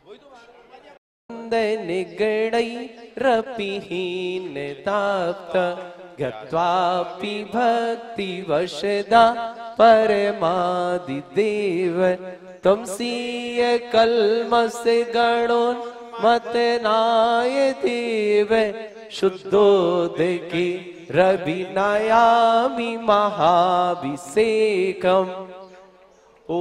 निगणैरपिहीनताप्त गत्वापि भक्तिवशदा परमादिदेव त्वमसीय कल्मषे गणोन्मतनाय देव शुद्धोदके रविनयामि महाभिषेकम् ओ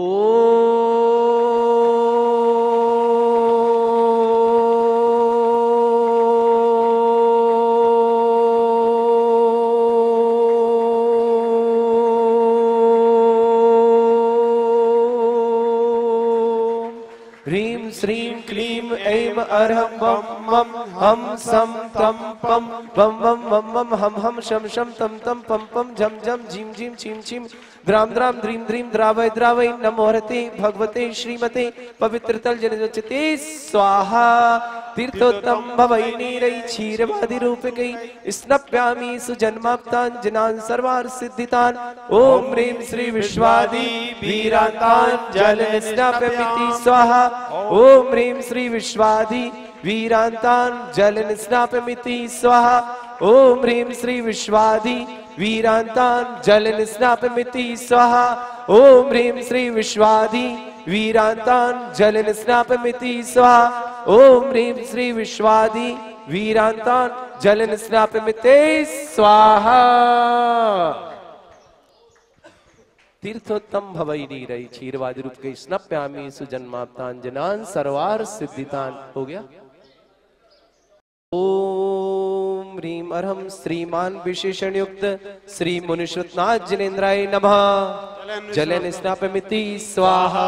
ह्रीं श्रीं क्लीं ऐं अरहं बम मम हम सम तम पम बम बम मम मम हम हम शम शम तम तम पम पम झम झम झीम झीम छीम छीम द्राम द्राम द्रीं द्रीं द्रावय द्रावय नमो हरते भगवते श्रीमते पवित्रतल जनोचिते स्वाहा तीर्थोत्तम भवै नीरै क्षीरवादि रूपकै स्नप्यामि सुजन्माप्ताञ्जनान् सर्वार्थ सिद्धितान् ओम ह्रीं श्री विश्वादि वीरान्ताञ्जल स्नाप्यमिति स्वाहा ओम ह्रीं श्री विश्वादि वीरान्ताञ्जल स्नाप्यमिति स्वाहा ओम ह्रीं श्री विश्वादि वीरान्ताञ्जल स्नाप्यमिति स्वाहा ओम ह्रीं श्री विश्वादि वीरान्ताञ्जल स्नाप्यमिति स्वाहा ओम ह्रीं श्री विश्वादि वीरान्ताञ्जल स्नाप्यमिति स्वाहा तीर्थोत्तम भवै नीरै क्षीरवादि रूप के स्नप्यामि सुजन्माप्ताञ्जनान् सर्वार्थ सिद्धितान् हो गया। ओम ह्रीं अरहं श्रीमान विशेषण युक्त श्री मुनिश्रुतनाथ जिनेन्द्राय नमः जलेन स्नाप्यमिति स्वाहा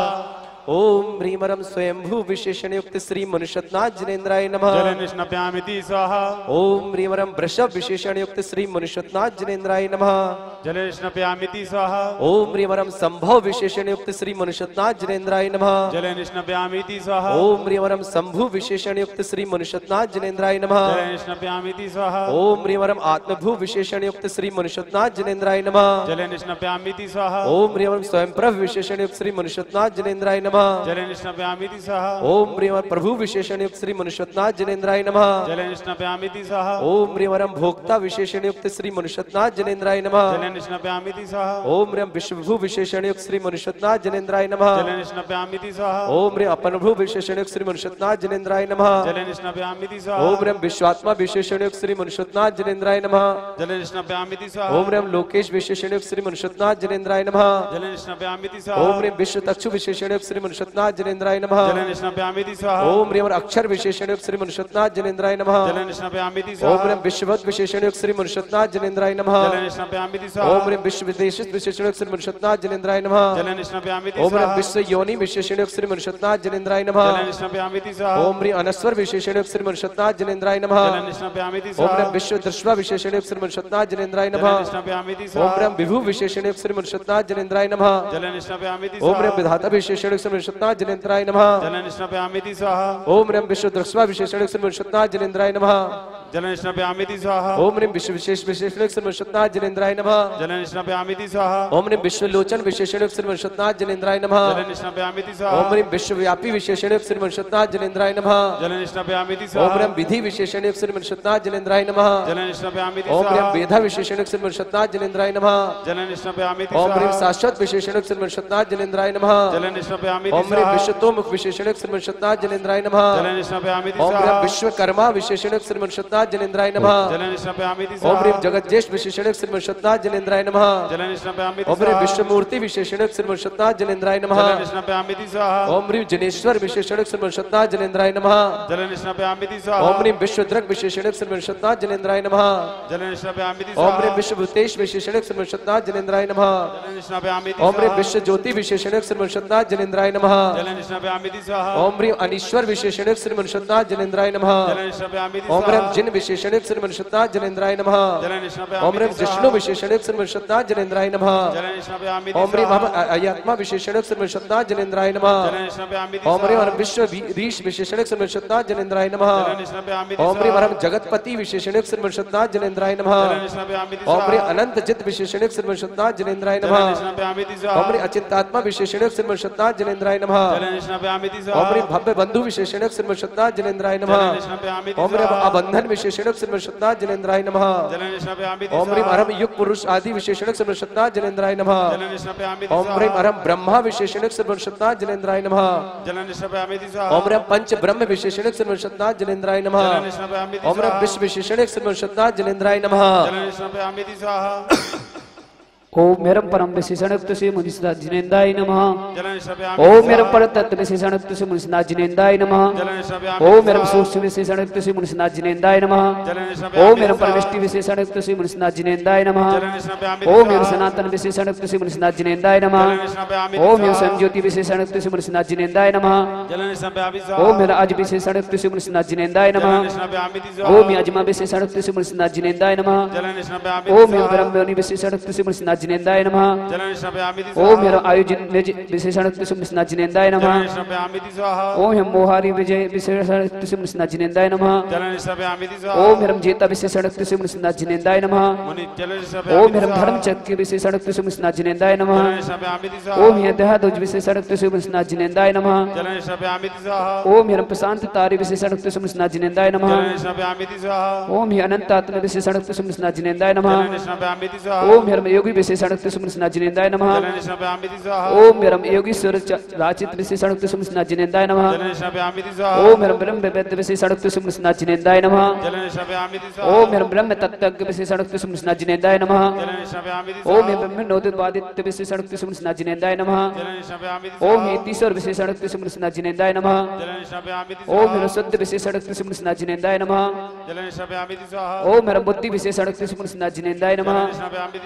ओम ह्रीं अरहं स्वयंभू विशेषण युक्त श्री मुनिश्रुतनाथ जिनेन्द्राय नमः जलेन स्नाप्यामिति स्वाहा ओम ह्रीं अरहं वृषभ विशेषण युक्त श्री मुनिश्रुतनाथ जिनेन्द्राय नमः जलेन स्नाप्यामिति स्वाहा ओम ह्रीं अरहं संभव विशेषण युक्त श्री मुनिश्रुतनाथ जिनेन्द्राय नमः जलेन स्नाप्यामिति स्वाहा ओम ह्रीं अरहं संभु विशेषण युक्त श्री मुनिश्रुतनाथ जिनेन्द्राय नमः जलेन स्नाप्यामिति स्वाहा ओम ह्रीं अरहं आत्मभू विशेषण युक्त श्री मुनिश्रुतनाथ जिनेन्द्राय नमः जलेन स्नाप्यामिति स्वाहा ओम ह्रीं अरहं स्वयं प्रभ विशेषण युक्त श्री मुनिश्रुतनाथ जिनेन्द्राय नमः जलेन स्नाप्यामिति स्वाहा ओम ह्रीं अरहं प्रभु विशेषण युक्त श्री मुनिश्रुतनाथ जिनेन्द्राय नमः जलेन स्नाप्यामिति स्वाहा ओम ह्रीं अरहं भोक्ता विशेषण युक्त श्री मुनिश्रुतनाथ जिनेन्द्राय नमः जलेन स्नाप्यामिति स्वाहा ओम ह्रीं विश्वभू विशेषण युक्त श्री मुनिश्रुतनाथ जिनेन्द्राय नमः जलेन स्नाप्यामिति स्वाहा ओम ह्रीं अपनभू विशेषण युक्त श्री मुनिश्रुतनाथ जिनेन्द्राय नमः जलेन स्नाप्यामिति स्वाहा ओम ह्रीं विश्वात्मा विशेषण युक्त श्री मुनिश्रुतनाथ जिनेन्द्राय नमः जलेन स्नाप्यामिति स्वाहा ओम ह्रीं लोकेश विशेषण युक्त श्री मुनिश्रुतनाथ जिनेन्द्राय नमः जलेन स्नाप्यामिति स्वाहा ओम ह्रीं विश्व तक्षु विशेषण युक्त श्री मुनिश्रुतनाथ जिनेन्द्राय नमः जलेन स्नाप्यामिति स्वाहा ओम ह्रीं अक्षर विशेषण युक्त श्री मुनिश्रुतनाथ जिनेन्द्राय नमः जलेन स्नाप्यामिति ओम स्वाहा ह्रीं विश्ववद विशेषण युक्त श्री मुनिश्रुतनाथ जिनेन्द्राय नमः जलेन स्नाप्यामिति स्वाहा ओम ह्रीं विश्व विदेशित विशेषण युक्त श्री मुनिश्रुतनाथ जिनेन्द्राय नमः जलेन स्नाप्यामिति ओम ह्रीं स्वाहा विश्व योनि विशेषण युक्त श्री मुनिश्रुतनाथ जिनेन्द्राय नमः जलेन स्नाप्यामिति स्वाहा ओम ह्रीं अनस्वर विशेषण युक्त श्री मुनिश्रुतनाथ जिनेन्द्राय नमः जलेन स्नाप्यामिति ओम स्वाहा ह्रीं विश्व दृष्टवा विशेषण युक्त श्री मुनिश्रुतनाथ जिनेन्द्राय नमः जलेन स्नाप्यामिति ओम स्वाहा ह्रीं विभु विशेषण युक्त श्री मुनिश्रुतनाथ जिनेन्द्राय नमः जलेन स्नाप्यामिति ओम स्वाहा ह्रीं विधाता विशेषण युक्त श्री मुनिश्रुतनाथ जिनेन्द्राय नमः जलेन स्नाप्यामिति स्वाहा ओम ह्रीं विश्व दृष्टवा विशेषण युक्त श्री मुनिश्रुतनाथ जिनेन्द्राय नमः जलेन स्नाप्यामिति स्वाहा ओम ह्रीं विश्व विशेष विशेषण युक्त श्री मुनिश्रुतनाथ जिनेन्द्राय नमः जलेन स्नाप्यामिति स्वाहा ओम ह्रीं विश्व लोचन विशेषण युक्त श्री मुनिश्रुतनाथ जिनेन्द्राय नमः जलेन स्नाप्यामिति स्वाहा ओम ह्रीं विश्वव्यापी विशेषण युक्त श्री मुनिश्रुतनाथ जिनेन्द्राय नमः जलेन स्नाप्यामिति ओम स्वाहा ह्रीं विधि विशेषण युक्त श्री मुनिश्रुतनाथ जिनेन्द्राय नमः जलेन स्नाप्यामिति ओम ह्रीं स्वाहा वेदा विशेषण युक्त श्री मुनिश्रुतनाथ जिनेन्द्राय नमः जलेन स्नाप्यामिति ओम ह्रीं स्वाहा शाश्वत विशेषण युक्त श्री मुनिश्रुतनाथ जिनेन्द्राय नमः जलेन स्नाप्यामिति ओम ह्रीं स्वाहा विश्वतोमुख विशेषण युक्त श्री मुनिश्रुतनाथ जिनेन्द्राय नमः जलेन स्नाप्यामिति ओम ह्रीं स्वाहा विश्वकर्मा विशेषण युक्त श्री मुनिश्रुतनाथ जिनेन्द्राय नमः जलेन स्नाप्यामिति ओम स्वाहा ह्रीं जगज्जेष्ठ विशेषण युक्त श्री मुनिश्रुतनाथ जिनेन्द्राय नमः जलेन स्नाप्यामिति ओम ह्रीं स्वाहा विश्वमूर्ति विशेषण युक्त श्री मुनिश्रुतनाथ जिनेन्द्राय नमः जलेन स्नाप्यामिति स्वाहा ओम ह्रीं जनेश्वर विशेषण युक्त श्री मुनिश्रुतनाथ जिनेन्द्राय नमः जलेन स्नाप्यामिति स्वाहा ओम ह्रीं विश्वद्रग विशेषण युक्त श्री मुनिश्रुतनाथ जिनेन्द्राय नमः जलेन स्नाप्यामिति ओम स्वाहा ह्रीं विश्वभूतेश विशेषण युक्त श्री मुनिश्रुतनाथ जिनेन्द्राय नमः जलेन स्नाप्यामिति ओम ह्रीं स्वाहा विश्व ज्योति विशेषण युक्त श्री मुनिश्रुतनाथ जिनेन्द्राय नमः जलेन स्नाप्यामिति स्वाहा ओम ह्रीं अनीश्वर विशेषण युक्त श्री मुनिश्रुतनाथ जिनेन्द्राय नमः जलेन स्नाप्यामिति ओम ह्रीं स्वाहा जिन विशेषण युक्त श्री मनुष्यनाथ जलेंद्राय नमः। जल निष्णापयामि ओम ह्रीं जिष्णु विशेषण युक्त श्री मनुष्यनाथ जलेंद्राय नमः। जल निष्णापयामि ओम ह्रीं हम आत्मा विशेषण युक्त श्री मनुष्यनाथ जलेंद्राय नमः। जल निष्णापयामि ओम ह्रीं हम विश्व रीश विशेषण युक्त श्री मनुष्यनाथ जलेंद्राय नमः। जल निष्णापयामि ओम ह्रीं हम जगतपति विशेषण युक्त श्री मनुष्यनाथ जलेंद्राय नमः। जल निष्णापयामि ओम ह्रीं अनंत जित विशेषण युक्त श्री मनुष्यनाथ जलेंद्राय जल नमः। निष्णापयामि ओम ह्रीं अचिंतात्मा विशेषण युक्त श्री मनुष्यनाथ जलेंद्राय नमः। जल निष्णापयामि ओम ह्रीं भव्य बंधु विशेषण युक्त श्री मनुष्यनाथ जलेंद्राय नमः। ओम ह्रीं अबंधन विशेषण युक्त श्री मनुष्यनाथ जलेंद्राय नमः। जल निष्णापयामि ओम ह्रीं अरम युग पुरुष आदि विशेषण युक्त श्री मनुष्यनाथ जलेंद्राय नमः। जल निष्णापयामि ओम ह्रीं अरम ब्रह्मा विशेषण युक्त श्री मनुष्यनाथ जलेंद्राय नमः। जल निष्णापयामि ओम ह्रीं पंच ब्रह्म विशेषण युक्त श्री मनुष्यनाथ जलेंद्राय नमः। जल निष्णापयामि ओम ह्रीं विश्व विशेषण युक्त श्री मनुष्यनाथ जलेंद्राय नमः। जल निष्णापयामि ओम मेरम परम विशेषणयुक्त श्री मनुष्यनाथ जिनेन्द्राय नमः। जल निष्णापयामि ओम मेरम पर तत्व विशेषणयुक्त श्री मनुष्यनाथ जिनेन्द्राय नमः। जल निष्णापयामि ओम मेरम सूक्ष्म विशेषणयुक्त श्री मनुष्यनाथ जिनेन्द्राय नमः। जल निष्णापयामि ओम मेरम परमिष्टि विशेषणयुक्त श्री मनुष्यनाथ जिनेन्द्राय नमः। जल निष्णापयामि ओम मेरम सनातन विशेषणयुक्त श्री मनुष्यनाथ जिनेन्द्राय नमः। जल निष्णापयामि ओम मेरम संज्योति विशेषणयुक्त श्री मनुष्यनाथ जिनेन्द्राय नमः। जल निष्णापयामि ओम मेरम अज विशेषणयुक्त श्री मनुष्यनाथ जिनेन्द्राय जल नमः। निष्णापयामि ओम मेरम अजमा विशेषणयुक्त श्री मनुष्यनाथ जिनेन्द्राय नमः। जल निष्णापयामि ओम मेरम ब्रह्मयोनि विशेषणयुक्त श्री मनुष्यनाथ जिनेन्द्राय नमः। जल निष्णापयामि ओम मेरा आयोजन विशेषणयुक्त श्री मनुष्यनाथ जिनेन्द्राय जल नमः। निष्णापयामि ओम हम मोहारी विजय विशेषणयुक्त श्री मनुष्यनाथ जिनेन्द्राय नमः। जल निष्णापयामि ओम मेरम जेता विशेषणयुक्त श्री मनुष्यनाथ जिनेन्द्राय नमः। मुनि जल निष्णापयामि ओम मेरम धर्म चक्र विशेषणयुक्त श्री मनुष्यनाथ जिनेन्द्राय नमः। जल निष्णापयामि ओम यह देहादोज विशेषणयुक्त श्री मनुष्यनाथ जिनेन्द्राय नमः। जल निष्णापयामि ओम मेरम प्रशांत तारी विशेषणयुक्त श्री मनुष्यनाथ जिनेन्द्राय नमः। जल निष्णापयामि ओम ही अनंत आत्मा विशेषणयुक्त श्री मनुष्यनाथ जिनेन्द्राय नमः। जल निष्णापयामि ओम मेरम योगी विशेषणयुक्त श्री मनुष्यनाथ जिनेन्द्राय नमः। जल निष्णापयामि ओम मेरम योगीश्वर राचित विशेषणयुक्त श्री मनुष्यनाथ जिनेन्द्राय नमः। जल निष्णापयामि ओम मेरम ब्रह्म वेद विशेषणयुक्त श्री मनुष्यनाथ जिनेन्द्राय नमः। जल निष्णापयामि ओम मेरम ब्रह्म तत्त्वज्ञ विशेषणयुक्त श्री मनुष्यनाथ जिनेन्द्राय नमः। जल निष्णापयामि ओम मेरम ब्रह्म नोदितवादित्य विशेषणयुक्त श्री मनुष्यनाथ जिनेन्द्राय नमः। जल निष्णापयामि ओम हेतीश्वर विशेषणयुक्त श्री मनुष्यनाथ जिनेन्द्राय नमः। जल निष्णापयामि ओम मेरम शुद्ध विशेषणयुक्त श्री मनुष्यनाथ जिनेन्द्राय नमः। जल निष्णापयामि ओम मेरम बुद्धि विशेषणयुक्त श्री मनुष्यनाथ जिनेन्द्राय नमः। निष्णापयामि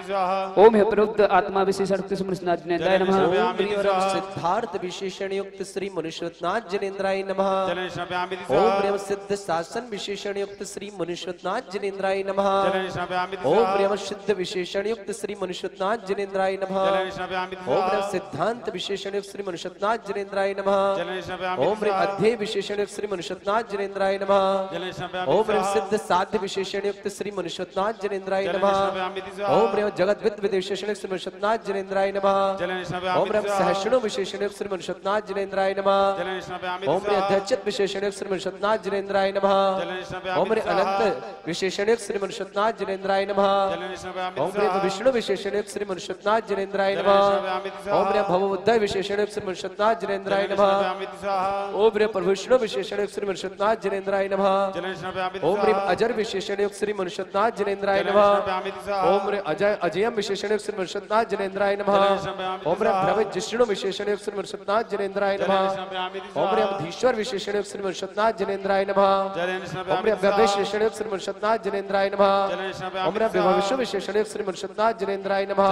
ओम हे प्रबुद्ध आत्मा विशेषणयुक्त श्री मनुष्यनाथ जिनेन्द्राय नमः। ओम ह्रीं अरम सिद्धार्थ विशेषण युक्त श्री मनुष्यनाथ जलेंद्राय नमः। जल निष्णापयामि ओम ह्रीं सिद्ध शासन विशेषण युक्त श्री मनुष्यनाथ जलेंद्राय नमः। जल निष्णापयामि ओम ह्रीं सिद्ध विशेषण युक्त श्री मनुष्यनाथ जलेंद्राय नमः। जल निष्णापयामि ओम ह्रीं सिद्धांत विशेषण युक्त श्री मनुष्यनाथ जलेंद्राय नमः। जल निष्णापयामि ओम ह्रीं अध्यय विशेषण युक्त श्री मनुष्यनाथ जलेंद्राय नमः। जल निष्णापयामि ओम ह्रीं सिद्ध साध्य विशेषण युक्त श्री मनुष्यनाथ जलेंद्राय नमः। ओम ह्रीं जगत विद विशेषण युक्त श्री मनुष्यनाथ जलेंद्राय नमः। जल निष्णापयामि ओम ह्रीं सहस्रणु विशेषण युक्त श्री मनुष्यनाथ जलेंद्राय नमः। जल निष्णापयामि ओम ह्रीं अध्यक्षित विशेषण युक्त श्री मनुष्यनाथ जलेंद्राय नमः। जल निष्णापयामि ओम ह्रीं अनंत विशेषण युक्त श्री मनुष्यनाथ जलेंद्राय नमः। जल निष्णापयामि ओम ह्रीं विष्णु विशेषण युक्त श्री मनुष्यनाथ जलेंद्राय नमः। ओम ह्रीं भवबुद्धय विशेषण युक्त श्री मनुष्यनाथ जलेंद्राय नमः। ओम ह्रीं प्रभुष्णु विशेषण युक्त श्री मनुष्यनाथ जलेंद्राय नमः। जल निष्णापयामि ओम ह्रीं अजर विशेषण युक्त श्री मनुष्यनाथ जलेंद्राय नमः। ओम ह्रीं अजयम विशेषण युक्त श्री मनुष्यनाथ जलेंद्राय नमः। ओम ह्रीं भ्रवित जिष्णु विशेषण युक्त श्री मनुष्यनाथ जलेंद्राय नमः। ओम ह्रीं धीश्वर विशेषण युक्त श्री मनुष्यनाथ जलेंद्राय नमः। ओम ह्रीं विशेषण युक्त श्री मनुष्यनाथ जलेंद्राय नमः। ओम ह्रीं विष्णु विशेषण युक्त श्री मनुष्यनाथ जलेंद्राय नमः।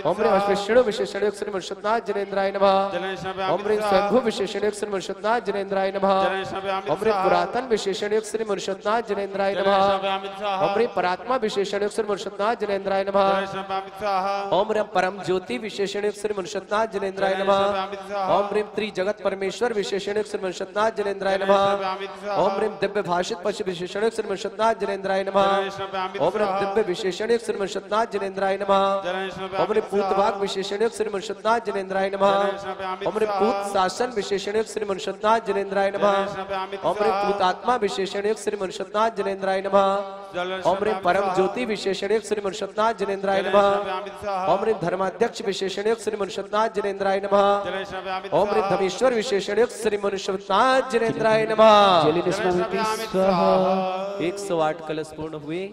ओम ह्रीं विष्णु विशेषण युक्त श्री मनुष्यनाथ जलेंद्राय नमः। ओम ह्रीं स्वयंभू विशेषण युक्त श्री मनुष्यनाथ जलेंद्राय नमः। ओम ह्रीं पुरातन विशेषण युक्त श्री मनुष्यनाथ जलेंद्राय नमः। ओम ह्रीं परात्मा विशेषण युक्त श्री मनुष्यनाथ जलेंद्राय नमः। ओम ह्रीं परम ज्योति विशेषण युक्त श्री मनुष्यनाथ जलेंद्राय नमः। ओम ह्रीं त्रिजगत परमेश्वर विशेषण युक्त श्री मनुष्यनाथ जलेंद्राय नमः। ओम ह्रीं दिव्य भाषित पशु विशेषण युक्त श्री मनुष्यनाथ जलेंद्राय नमः। ओम ह्रीं दिव्य विशेषण युक्त श्री मनुष्यनाथ जलेंद्राय नमः। ओम ह्रीं पूतभाग विशेषण युक्त श्री मनुष्यनाथ जलेंद्राय नमः। ओम ह्रीं पूत शासन विशेषण युक्त श्री मनुष्यनाथ जलेंद्राय नमः। ओम ह्रीं पूतात्मा विशेषण युक्त श्री मनुष्यनाथ जलेंद्राय नमः। ओम ह्रीं परम ज्योति विशेषण युक्त श्री मनुष्यनाथ जलेंद्राय नमः। ओम ह्रीं धर्माध्यक्ष विशेषण युक्त श्री मनुष्यनाथ जलेंद्राय नमः। ओम ह्रीं धमेश्वर विशेषण युक्त श्री मनुष्यनाथ जलेंद्राय नमः। 108 कलश पूर्ण हुए।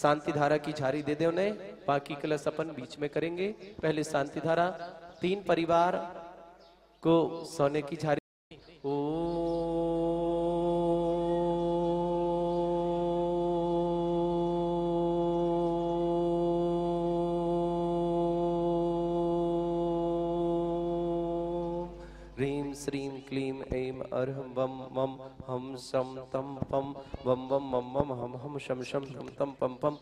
शांति धारा की झारी दे दे उन्हें, बाकी कलश अपन बीच में करेंगे। पहले शांति धारा, 3 परिवार को सोने की झारी। ह्रीं श्रीं क्लीं ऐं अर्हं बम मम हम सम तम पम बम बम मम मम हम हम शम शम तम तम पम पम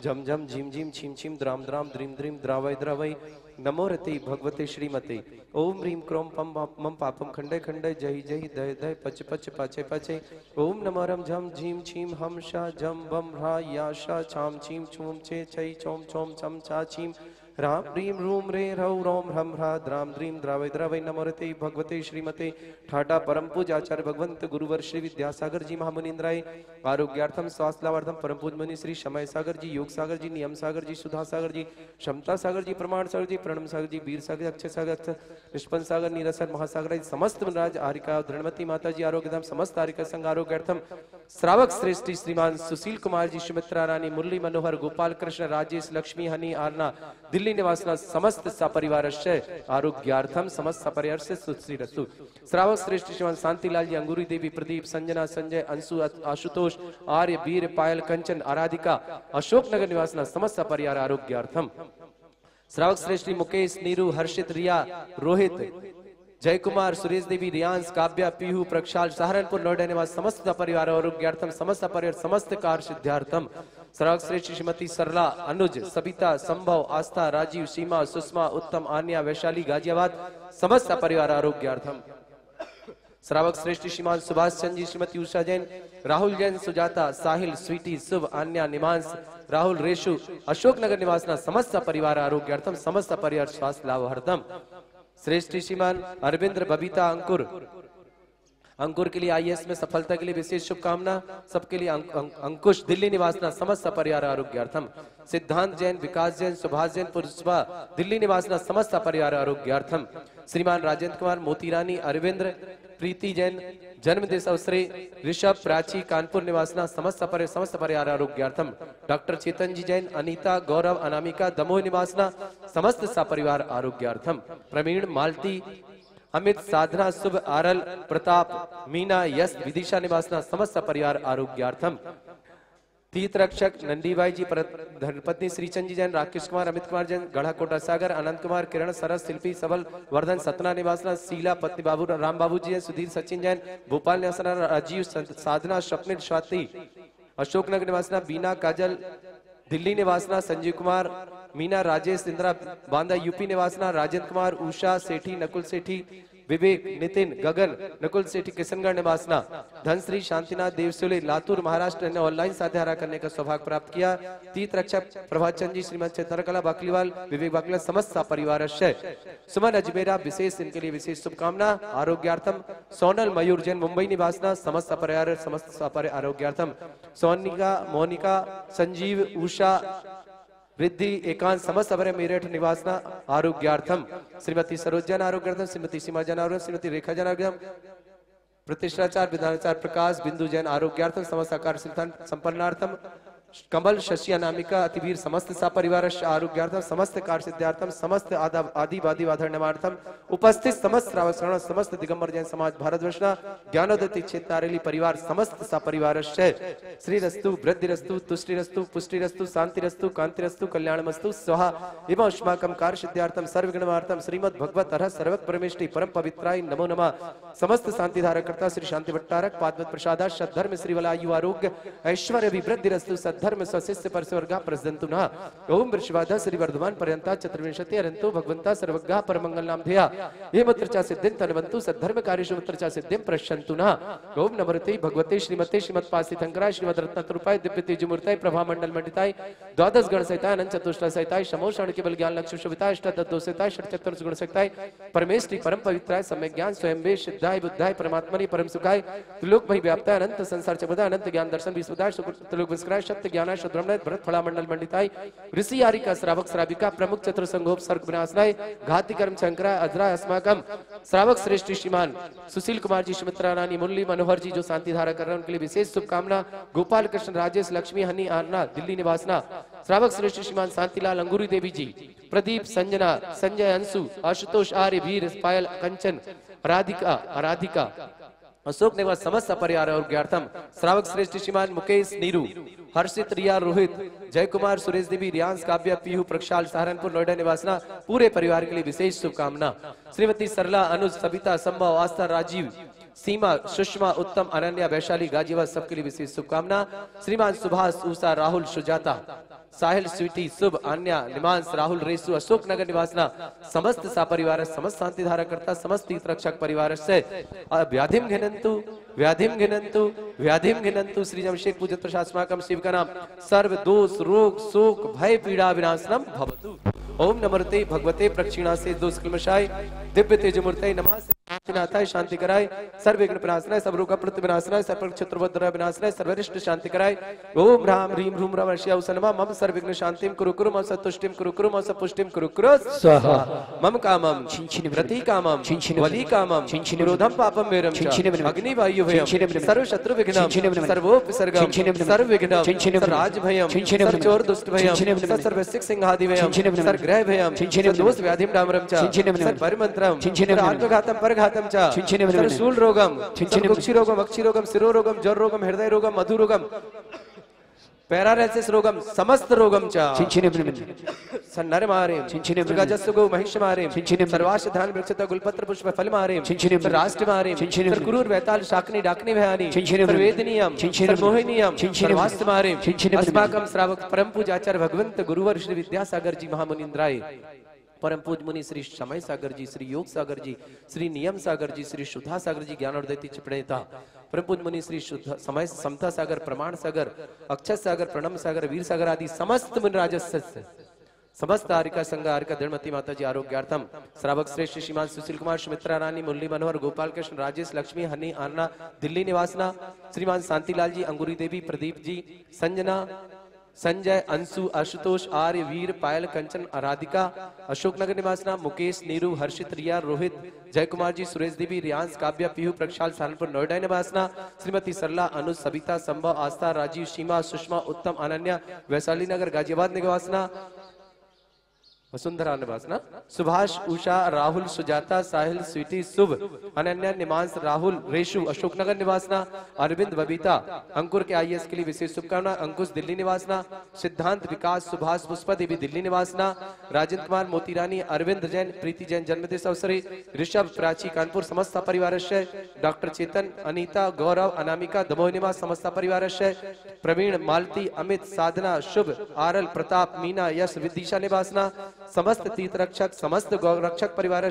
झम झम झीम झीम छीम छीम द्राम द्राम द्रीम द्रीम द्रावय द्रावय नमो रते भगवते श्रीमते ओम ह्रीं क्रोम पम मम पापम खंडय खंडय जय जय दय दय पच पच पाचे पाचे ओम नमो रम झम झीम छीम हम शा झम बम ह्रा या शा छाम छीम छूम छे छै चोम छोम छम छा छीम राम ह्रीं रूम रे रौ रोम ह्रम ह्रा द्राम द्रीं द्रावय द्रावय नमोरते भगवते श्रीमते ठाटा परम पूज आचार्य भगवंत गुरुवर श्री विद्यासागर जी महामुनिंद्राय आरोग्यार्थम स्वास्थ्य लाभार्थम परम पूज मुनि श्री समय सागर जी योग सागर जी नियम सागर जी सुधा सागर जी क्षमता सागर जी प्रमाण सागर जी प्रणम सागर जी वीर सागर अक्षय सागर निष्पन सागर नीरसर महासागर समस्त मुनराज आरिका धृणमती माता जी आरोग्यधाम समस्त आरिका संघ आरोग्यार्थम श्रावक श्रेष्ठी श्रीमान सुशील कुमार जी सुमित्रा रानी मुरली मनोहर गोपाल कृष्ण राजेश लक्ष्मी हनी आरना दिल्ली निवासना समस्त सपरिवार आरोग्यार्थम समस्त सपरिवार से सुश्रीरस्तु श्रावक श्रेष्ठ श्रीमान शांतिलाल जी अंगूरी देवी प्रदीप संजना संजय अंशु आशुतोष आर्य वीर पायल कंचन आराधिका अशोकनगर निवासना समस्त सपरिवार आरोग्यार्थम श्रावक श्रेष्ठी मुकेश नीरू हर्षित रिया रोहित जय कुमार सुरेश देवी रियांश काव्या पीहू प्रक्षाल सहारनपुर नोएडा निवास समस्त परिवार आरोग्यार्थम समस्त परिवार समस्त कार्य सिद्धार्थम श्रावक श्रेष्ठ श्रीमती सरला अनुज सबिता संभव आस्था राजीव सीमा सुषमा उत्तम आन्या वैशाली गाजियाबाद समस्त परिवार आरोग्यार्थम श्रावक श्रेष्ठ श्रीमान सुभाष चंद जी श्रीमती उषा जैन राहुल जैन सुजाता साहिल स्वीटी शुभ आन्या निमांस राहुल रेशु अशोकनगर निवासना समस्त परिवार आरोग्यार्थम समस्त परिवार स्वास्थ्य लाभार्थम श्रेष्ठ श्रीमान अरविंद्र बबीता अंकुर अंकुर के लिए आईएएस में सफलता के लिए विशेष शुभकामना सबके लिए अंकुश दिल्ली निवासना समस्त परिवार आरोग्यार्थम सिद्धांत जैन विकास जैन सुभाष जैन पुष्पा दिल्ली निवासना समस्त परिवार आरोग्यार्थम श्रीमान राजेंद्र कुमार मोतीरानी अरविंद्र प्रीति जैन जन्म दिवस अवसरे ऋषभ प्राची कानपुर निवासना समस्त परिवार आरोग्यार्थम डॉक्टर चेतन जी जैन अनीता गौरव अनामिका दमोह निवासना समस्त सपरिवार आरोग्यार्थम प्रवीण मालती अमित साधना शुभ आरल प्रताप मीना यश विदिशा निवासना समस्त परिवार आरोग्यार्थम तीर्थ रक्षक नंदीबाई जी धर्मपत्नी श्रीचंद जी जैन राकेश कुमार अमित कुमार जैन गढ़ा कोटा सागर अनंत कुमार किरण सरस शिल्पी सबल वर्धन सतना निवासना शीला पत्नी बाबू राम बाबू जी सुधीर सचिन जैन भोपाल निवासना राजीव साधना स्वप्निल स्वाति अशोकनगर निवासना बीना काजल दिल्ली निवासना संजीव कुमार मीना राजेश इंदिरा बांदा यूपी निवासना राजेंद्र कुमार उषा सेठी नकुल सेठी विवेक नितिन गगन नकुल सेठी किशनगढ़ निवासना धनश्री शांतिनाथ देवसुले लातूर महाराष्ट्र ने ऑनलाइन साझा करने का सौभाग्य प्राप्त किया तीर्थ रक्षक प्रभात चंद जी श्रीमद चंद्रकला बाकलीवाल विवेक बाकलीवाल समस्त परिवार सुमन अजमेरा विशेष इनके लिए विशेष शुभकामना आरोग्यार्थम सोनल मयूर जैन मुंबई निवासना समस्त परिवार आरोग्यार्थम सोनिका मोनिका संजीव उषा वृद्धि एकांत समस्त मेरठ निवासना आरोग्यार्थम श्रीमती सरोज जन आरोग्यार्थम श्रीमती सीमा जन आरोग्य श्रीमती रेखा जन आरोग्यम प्रतिष्ठाचार विधानाचार प्रकाश बिंदु जैन आरोग्यार्थम समस्त आकार संपन्नार्थम कमल शशि अनामिका अतिवीर समस्त सपरिवार आरोग्यार्थम समस्त कार्य सिद्धार्थम समस्त आदि वादी वाधर्णमार्थम उपस्थित समस्त श्रावक श्रवण समस्त दिगंबर जैन समाज भारतवर्षना ज्ञानोदति क्षेत्रारेली परिवार समस्त सपरिवार श्रीरस्तु वृद्धिरस्तु तुष्टिरस्तु पुष्टिरस्तु शांतिरस्तु कांतिरस्तु कल्याणमस्तु स्वाहा एवं अस्माकं कार्य सिद्धार्थम सर्वगुणमार्थम श्रीमद् भगवत अरह सर्वक परमेष्टि परम पवित्राय नमो नमः समस्त शांति धारकर्ता श्री शांति भट्टारक पादवत प्रसादा सद्धर्म श्रीवलायु आरोग्य ऐश्वर्य विवृद्धिरस्तु धर्म सशिष्य परस्वर्गा प्रसदन्तु नः ओम वृषभाधा श्री वर्धमान पर्यंता चतुर्विंशति अरंतो भगवंता सर्वज्ञा परमंगल नाम धेया ये मत्रचा सिद्धिं तनवन्तु सद्धर्म कार्येषु मत्रचा सिद्धिं प्रशन्तु नः ओम नमस्ते भगवते श्रीमते श्रीमत्पासितंकराय श्रीमद् रत्नतरूपाय दिव्य तेजमूर्ताय प्रभा मंडल मंडिताय द्वादश गण सहिताय अनंत चतुष्टय सहिताय समोषण केवल ज्ञान लक्ष्य शोभिताय अष्टदश सहिताय षट्चतुर्थ गुण सहिताय परमेष्टि परम पवित्राय सम्यक ज्ञान स्वयं वे सिद्धाय बुद्धाय परमात्मनि परम सुखाय त्रिलोक भई व्याप्ताय अनंत संसार चबुदा अनंत ज्ञान दर्शन विश्वदाय त्रिलोक विस्क्राय सत्य ज्ञानाय शुद्रमणय भरत फला मंडल मंडिताय ऋषि आरिका श्रावक श्राविका प्रमुख चतुर संघोप सर्ग विनाशनाय घाति कर्म शंकराय अजराय अस्माकम श्रावक श्रेष्ठ श्रीमान सुशील कुमार जी सुमित्रा रानी मुरली मनोहर जी जो शांति धारा कर रहे हैं उनके लिए विशेष शुभकामना गोपाल कृष्ण राजेश लक्ष्मी हनी आरना दिल्ली निवासना श्रावक श्रेष्ठ श्रीमान शांतिलाल अंगूरी देवी जी प्रदीप संजना संजय अंशु आशुतोष आर्य वीर पायल कंचन राधिका अशोक निवास समस्त परिवार और ज्ञार्थम श्रावक श्रेष्ठ श्रीमान मुकेश नीरू, हर्षित रिया रोहित, जय कुमार सुरेश देवी, रियांश काव्या पीहू प्रक्षाल सहारनपुर नोएडा निवासना पूरे परिवार के लिए विशेष शुभकामना। श्रीमती सरला अनुज सबिता संभव आस्था राजीव सीमा सुषमा उत्तम अनन्या वैशाली गाजीवाद सबके लिए विशेष शुभकामना। श्रीमान सुभाष उषा राहुल सुजाता साहिल स्वीटी शुभ अन्या निमांस राहुल रेसु अशोक नगर निवासना समस्त सापरिवार समस्त शांति धारा करता समस्त रक्षक परिवार से व्याधिम घिनंतु श्री जमशेद पूजित प्रशासमाकम शिव का नाम सर्व दोष रोग शोक भय पीड़ा विनाशनम भवतु। ओम नमस्ते भगवते प्रक्षिणा से दोष क्लेमशाय दिव्य तेजमूर्ते नमः नाथाय शांति कराय सर्व विघ्न विनाशनाय सब रोग प्रतिविनाशनाय सर्व क्षत्रवद्र विनाशनाय सर्वरिष्ट शांति कराय। ओम राम ह्रीम ह्रूम रवर्ष्या उसनमा मम सर्व विघ्न शांतिम कुरु कुरु मम सतुष्टिम कुरु कुरु मम सपुष्टिम कुरु कुरु स्वाहा। मम कामम रति कामम वली कामम क्रोधम पापम वेरम च अग्नि वायु भयम सर्व शत्रु विघ्नम सर्वोपसर्गम सर्व विघ्नम सर्वराज भयम सर्वचोर दुष्ट भयम सर्वसिक सिंहादि भयम सर्वग्रह भयम सर्वदोष व्याधिम डामरम च सर्वपरिमंत्रम सर्वात्मघातम परघातम च सर्वशूल रोगम सर्वकुक्षि रोगम अक्षि रोगम शिरो रोगम जर रोगम हृदय रोगम मधु रोगम पैरालिसिस रोगम समस्त रोगम च सन्नर मारे गजस्सुगो महिष मारे सर्वाश धान वृक्षता गुलपत्र पुष्प फल मारे राष्ट्र मारे कुरूर वैताल शाकनी डाकनी भयानी वेदनीयम मोहिनीयम सर्वास्त्र मारे अस्माकं श्रावक परम पूजाचार्य भगवंत गुरुवर श्री विद्यासागर जी महामुनिंद्राय परम पूज मुनि श्री समय सागर जी, श्री योग सागर जी, श्री नियम सागर जी, श्री शुद्धा सागर जी, ज्ञानोदयति चिपड़ेता परम पूज मुनि श्री शुद्ध समय समता सागर, प्रमाण सागर, अक्षय सागर, प्रणम सागर, वीर सागर आदि समस्त मुनि राजस्य समस्त आरिका संघ आरिका दृढ़मती माता जी आरोग्यार्थम श्रावक श्रेष्ठ श्रीमान सुशील कुमार सुमित्रा रानी मुरली मनोहर गोपाल कृष्ण राजेश लक्ष्मी हनी अन्ना दिल्ली निवासना श्रीमान शांतिलाल जी अंगूरी देवी प्रदीप जी संजना संजय अंशु आशुतोष आर्य वीर पायल कंचन आराधिका अशोकनगर निवासना मुकेश नीरू हर्षित रिया रोहित जय कुमार जी सुरेश देवी रियांश काव्या पीहू प्रक्षाल सहारनपुर नोएडा निवासना श्रीमती सरला अनुज सबिता संभव आस्था राजीव सीमा सुषमा उत्तम अनन्या वैशाली नगर गाजियाबाद निवासना वसुंधरा निवासना सुभाष उषा राहुल सुजाता साहिल स्वीटी शुभ अनन्या निमांस राहुल रेशु अशोकनगर निवासना अरविंद बबीता अंकुर के आईएएस के लिए विशेष शुभकामना अंकुश दिल्ली निवासना सिद्धांत विकास सुभाष पुष्पा देवी दिल्ली निवासना राजेंद्र कुमार मोतीरानी अरविंद जैन प्रीति जैन जन्मदिवस अवसरे ऋषभ प्राची कानपुर समस्त परिवार डॉक्टर चेतन अनीता गौरव अनामिका दमोह निवास समस्त परिवार प्रवीण मालती अमित साधना शुभ आरल प्रताप मीना यश विदिशा निवासना समस्त तीर्थ रक्षक समस्त गौ रक्षक परिवार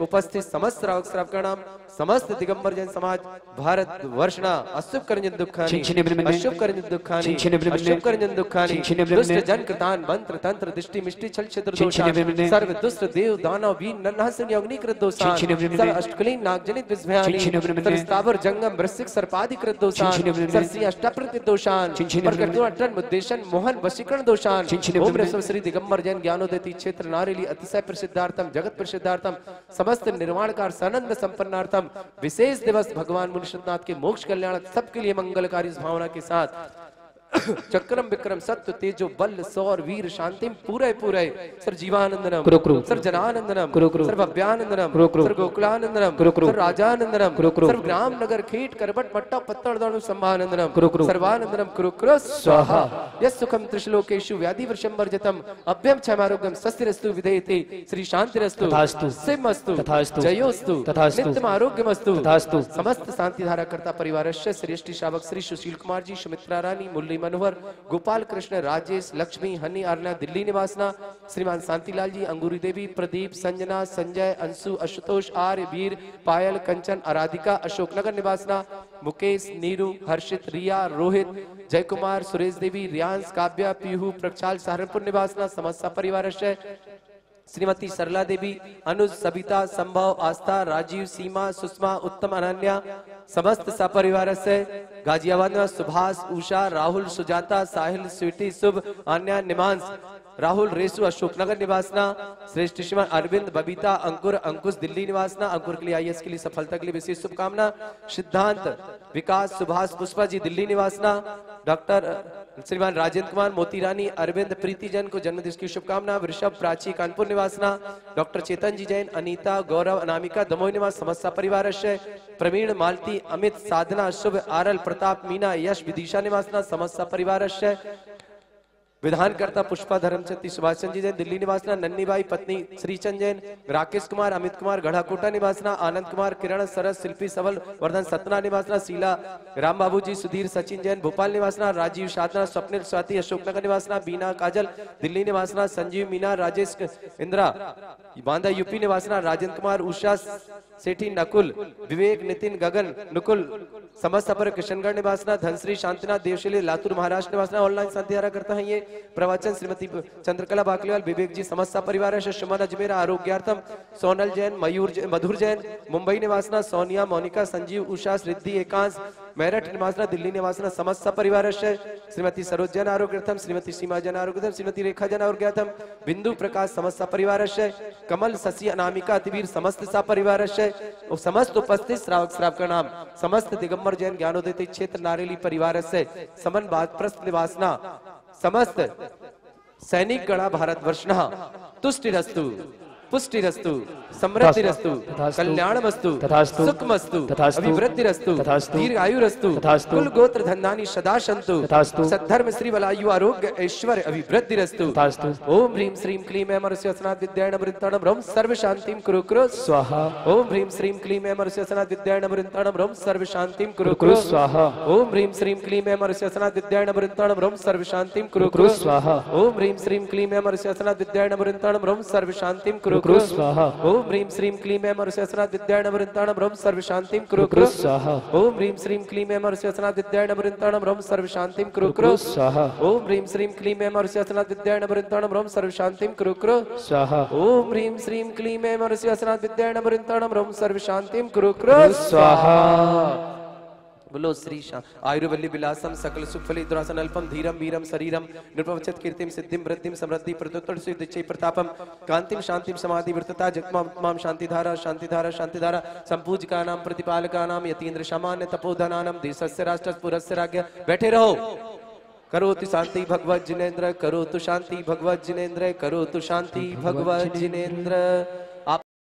उपस्थित समस्त श्रावक श्रावकाणाम समस्त दिगंबर जैन समाज भारत वर्षना अशुभ करंजन दुखानी अशुभ करंजन दुखानी अशुभ करंजन दुखानी दुष्ट जन कृतान मंत्र तंत्र दृष्टि मिष्टि छल छिद्र दोषान सर्व दुष्ट देव दानव वीर नरनाहसन अग्नि कृत दोषान सर्व अष्टकलीन नागजनित विस्भयानि सर्व स्थावर जंगम वृश्चिक सर्पादि कृत दोषान सर्व श्री अष्टप्रकृत दोषान प्रकटो अटन मुद्देशन मोहन वशीकरण दोषान ओम ह्रीं श्री दिगंबर जैन ज्ञानोदयति क्षेत्र नारेली अतिशय प्रसिद्धार्थम जगत प्रसिद्धार्थम समस्त निर्वाणकार सानंद संपन्नार्थम विशेष दिवस भगवान मुनिषदनाथ के मोक्ष कल्याण सबके लिए मंगलकारी इस भावना के साथ चक्रम विक्रम सत्य तेजो बल सौर वीर शांति पूरे पूरे सर जीवानंदनम सर जनानंदनम सर भव्यानंदनम सर गोकुलानंदनम सर राजानंदनम सर ग्राम नगर खेट करबट मट्टा पत्तड़ दानु सम्मानंदनम सर्वानंदनम कुरु स्वाहा यस सुखम त्रिशलोकेषु व्याधि वर्षंबर्जितम अभ्यम क्षमारोग्यम सस्तिरस्तु विधेयते श्री शांतिरस्तु तथास्तु सिमस्तु तथास्तु जयोस्तु नित्यम आरोग्यमस्तु तथास्तु समस्त शांति धारा करता परिवारस्य श्रेष्ठ श्रावक श्री सुशील कुमार जी सुमित्रा रानी मुरली मनोहर गोपाल कृष्ण राजेश लक्ष्मी हनी अर्ना दिल्ली निवासना श्रीमान शांतिलाल जी अंगूरी देवी प्रदीप संजना संजय अंशु आशुतोष आर्य वीर पायल कंचन आराधिका अशोकनगर निवासना मुकेश नीरू हर्षित रिया रोहित जय कुमार सुरेश देवी रियांश काव्या पीहू प्रक्षाल सहारनपुर निवासना समस्त परिवार श्रीमती सरला देवी अनुज सबिता संभव आस्था राजीव सीमा सुषमा उत्तम अनन्या समस्त सपरिवार से गाजियाबाद में सुभाष उषा राहुल सुजाता साहिल स्वीटी शुभ अन्या निमांस राहुल रेसु अशोकनगर निवासना, श्रेष्ठ श्रीमान अरविंद बबीता अंकुर अंकुश दिल्ली निवासना, अंकुर के लिए आईएएस के लिए सफलता के लिए विशेष शुभकामना। सिद्धांत विकास सुभाष पुष्पा जी दिल्ली निवासना, डॉक्टर श्रीमान राजेंद्र कुमार मोतीरानी अरविंद प्रीति जैन को जन्मदिन की शुभकामना। वृषभ प्राची कानपुर निवासना, डॉक्टर चेतन जी जैन अनीता गौरव अनामिका दमोह निवास समस्या परिवार प्रवीण मालती अमित साधना शुभ आरल प्रताप मीना यश विदिशा निवासना समस्या परिवार विधानकर्ता पुष्पा धर्मचंद सुभाष चंद्र जी जैन दिल्ली निवासना, नन्नी बाई पत्नी श्रीचंद जैन, राकेश कुमार अमित कुमार गढ़ाकोटा निवासना, आनंद कुमार किरण सरस शिल्पी सबल वर्धन सतना निवासना, शीला राम बाबू जी सुधीर सचिन जैन भोपाल निवासना, राजीव साधना स्वप्निल स्वाति अशोकनगर निवासना, बीना काजल दिल्ली निवासना, संजीव मीना राजेश इंदिरा बांदा यूपी निवासना, राजेंद्र कुमार उषा सेठी नकुल विवेक नितिन गगन नुकुल समस्त पर किशनगढ़ निवासना, धनश्री शांतिनाथ देवशिली लातूर महाराष्ट्र निवासना। ऑनलाइन संध्या करता है ये प्रवचन श्रीमती चंद्रकला बाकलीवाल विवेक जी समस्त परिवार सुमन अजमेर आरोग्यार्थम, सोनल जैन मधुर जैन मुंबई निवासना, सोनिया मोनिका संजीव उषा रिद्धि एकांश मेरठ निवासना, दिल्ली निवासना समस्त परिवार श्रीमती सरोज जैन आरोग्यार्थम, श्रीमती सीमा जैन आरोग्यार्थम, श्रीमती रेखा जैन आरोग्यार्थम, बिंदु प्रकाश समस्त परिवार कमल शशि अनामिका अतिवीर समस्त सा परिवार समस्त उपस्थित श्रावक श्रावक का नाम समस्त दिगंबर जैन ज्ञानोदय क्षेत्र नारेली परिवार से समन बादप्रस्थ निवासना समस्त सैनिक गणा भारतवर्षना तुष्टिरस्तु पुष्टिरस्तु समृद्धिरस्तु कल्याणमस्तु सुखमस्तु अभिवृद्धिरस्तु दीर्घायुरस्तु कुल गोत्र धन्यानि सदा सन्तु सद्धर्म श्री बलायु आरोग्य ऐश्वर्य अभिवृद्धिरस्तु। ओम ह्रीं श्रीं क्लीं ऐं मरुष्यसनात् विद्यायण वृत्ताणं ब्रह्म सर्व शांतिं कुरु कुरु स्वाहा। ओम ह्रीं श्रीं क्लीं ऐं मरुष्यसनात् विद्यायण वृत्ताणं ब्रह्म सर्व शांतिं कुरु कुरु स्वाहा। ओम ह्रीं श्रीं क्लीं ऐं मरुष्यसनात् विद्यायण वृत्ताणं ब्रह्म सर्व शांतिं कुरु कुरु स्वाहा। ओम ह्रीं श्रीं क्लीं ऐं मरुष्यसनात् विद्यायण वृत्ताणं ब्रह्म सर्व शांतिं कुरु कुरु स्वाहा। ओम ह्रीं श्रीं क्लीं ऐं मरुष्यसनात् विद्यायण वृत्ताणं ब्रह्म सर्व शांतिं कुरु कुरु स्वाहा। ओम ह्रीं श्रीं क्लीं ऐं मरुष्यसनात् विद्यायण वृत्ताणं ब्रह्म सर्व शांतिं कुरु कुरु स्वाहा। ओम ह्रीं श्रीं क्लीं ऐं मरुष्यसनात् विद्यायण वृत्ताणं ब्रह्म सर्व शांतिं कुरु कुरु स्वाहा। ओम ह्रीं श्रीं क्लीं ऐं मरुष्यसनात् विद्यायण वृत्ताणं ब्रह्म सर्व शांतिं कुरु कुरु स्वाहा। बोलो श्री शाम आयुर्वल्ली विलासम सकल सुफली दुरासन अल्पम धीरम वीरम शरीरम नृपवचत कीर्तिम सिद्धिम वृद्धिम समृद्धि प्रत्युत्तर सिद्धिचै प्रतापम कांतिम शांतिम समाधि वृत्तता जगमाम शांतिधारा शांतिधारा शांतिधारा संपूजकानां प्रतिपालकानां यतीन्द्र सामान्य तपोधनानां देशस्य राष्ट्रस्य पुरस्य राज्ञ। बैठे रहो। करोतु शांति भगवत जिनेन्द्र करोतु शांति भगवत जिनेन्द्र करोतु शांति भगवत जिनेन्द्र।